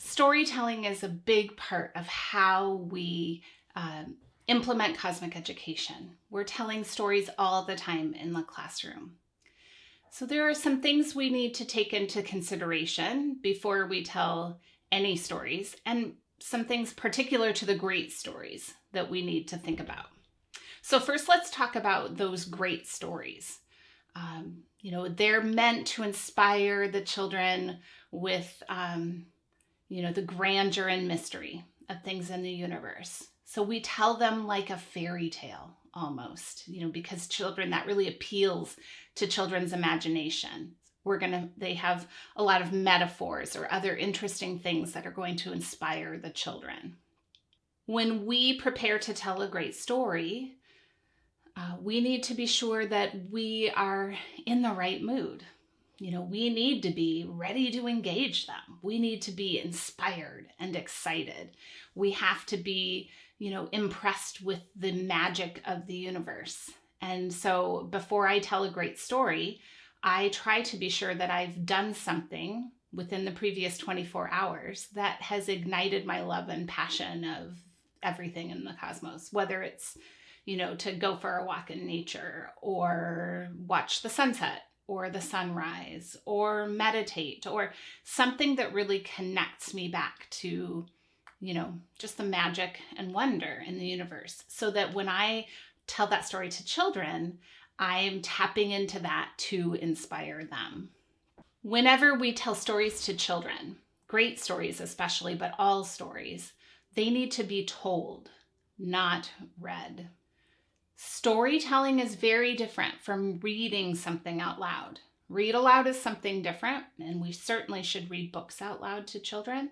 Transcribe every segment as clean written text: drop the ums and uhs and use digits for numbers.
Storytelling is a big part of how we implement cosmic education. We're telling stories all the time in the classroom. So there are some things we need to take into consideration before we tell any stories, and some things particular to the great stories that we need to think about. So first, let's talk about those great stories. They're meant to inspire the children with the grandeur and mystery of things in the universe. So we tell them like a fairy tale almost, because that really appeals to children's imagination. They have a lot of metaphors or other interesting things that are going to inspire the children. When we prepare to tell a great story, we need to be sure that we are in the right mood. We need to be ready to engage them. We need to be inspired and excited. We have to be, impressed with the magic of the universe. And so before I tell a great story, I try to be sure that I've done something within the previous 24 hours that has ignited my love and passion of everything in the cosmos, whether it's, to go for a walk in nature or watch the sunset or the sunrise, or meditate, or something that really connects me back to, just the magic and wonder in the universe. So that when I tell that story to children, I'm tapping into that to inspire them. Whenever we tell stories to children, great stories especially, but all stories, they need to be told, not read. Storytelling is very different from reading something out loud. Read aloud is something different, and we certainly should read books out loud to children.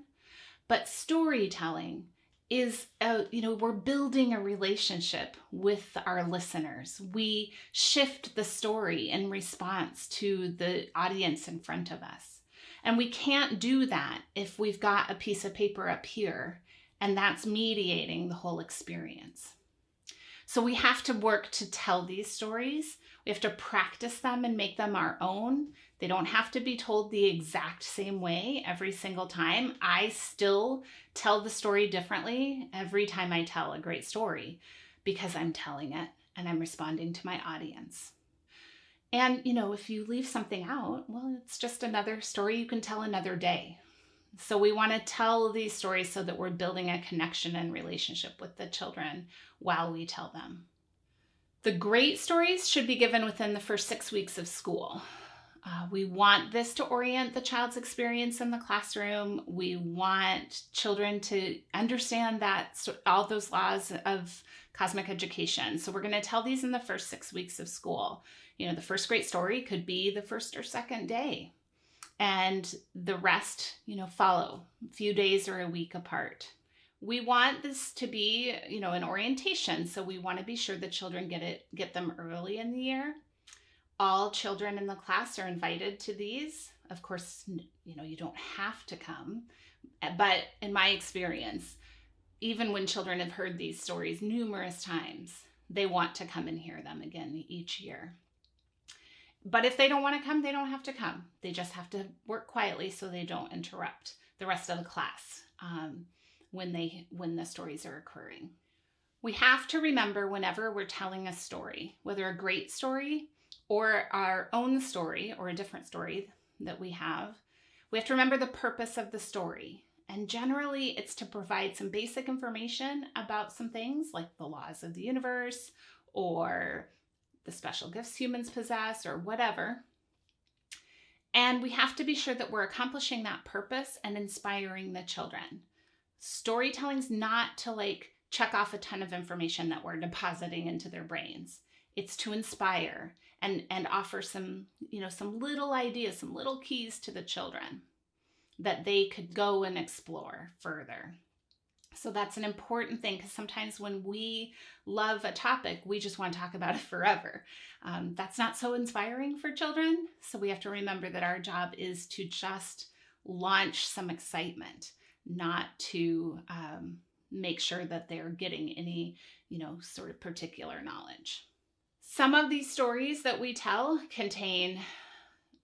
But storytelling is, we're building a relationship with our listeners. We shift the story in response to the audience in front of us. And we can't do that if we've got a piece of paper up here, and that's mediating the whole experience. So we have to work to tell these stories. We have to practice them and make them our own. They don't have to be told the exact same way every single time. I still tell the story differently every time I tell a great story because I'm telling it and I'm responding to my audience. And, if you leave something out, well, it's just another story you can tell another day. So we want to tell these stories so that we're building a connection and relationship with the children while we tell them. The great stories should be given within the first 6 weeks of school. We want this to orient the child's experience in the classroom. We want children to understand all those laws of cosmic education. So we're going to tell these in the first 6 weeks of school. The first great story could be the first or second day. And the rest, follow a few days or a week apart. We want this to be, an orientation. So we want to be sure the children get them early in the year. All children in the class are invited to these. Of course, you don't have to come. But in my experience, even when children have heard these stories numerous times, they want to come and hear them again each year. But if they don't want to come, they don't have to come. They just have to work quietly so they don't interrupt the rest of the class when the stories are occurring. We have to remember whenever we're telling a story, whether a great story or our own story or a different story that we have to remember the purpose of the story. And generally, it's to provide some basic information about some things like the laws of the universe or the special gifts humans possess or whatever. And we have to be sure that we're accomplishing that purpose and inspiring the children. Storytelling's not to check off a ton of information that we're depositing into their brains. It's to inspire and offer some little ideas, some little keys to the children that they could go and explore further. So that's an important thing, because sometimes when we love a topic, we just want to talk about it forever. That's not so inspiring for children. So we have to remember that our job is to just launch some excitement, not to make sure that they're getting any, sort of particular knowledge. Some of these stories that we tell contain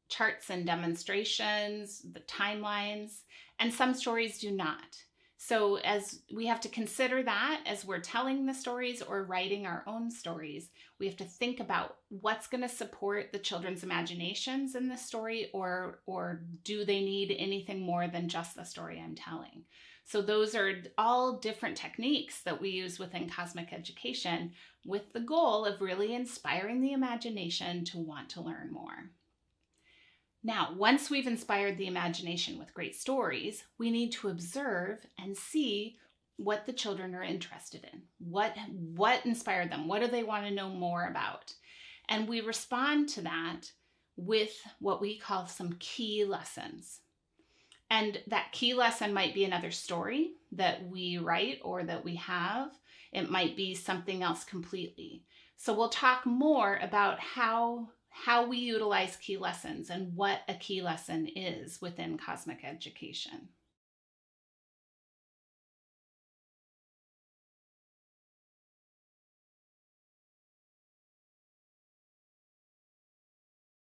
charts and demonstrations, the timelines, and some stories do not. So as we have to consider that as we're telling the stories or writing our own stories, we have to think about what's going to support the children's imaginations in the story, or do they need anything more than just the story I'm telling? So those are all different techniques that we use within Cosmic Education with the goal of really inspiring the imagination to want to learn more. Now, once we've inspired the imagination with great stories, we need to observe and see what the children are interested in. What inspired them? What do they want to know more about? And we respond to that with what we call some key lessons. And that key lesson might be another story that we write or that we have. It might be something else completely. So we'll talk more about how we utilize key lessons and what a key lesson is within Cosmic Education.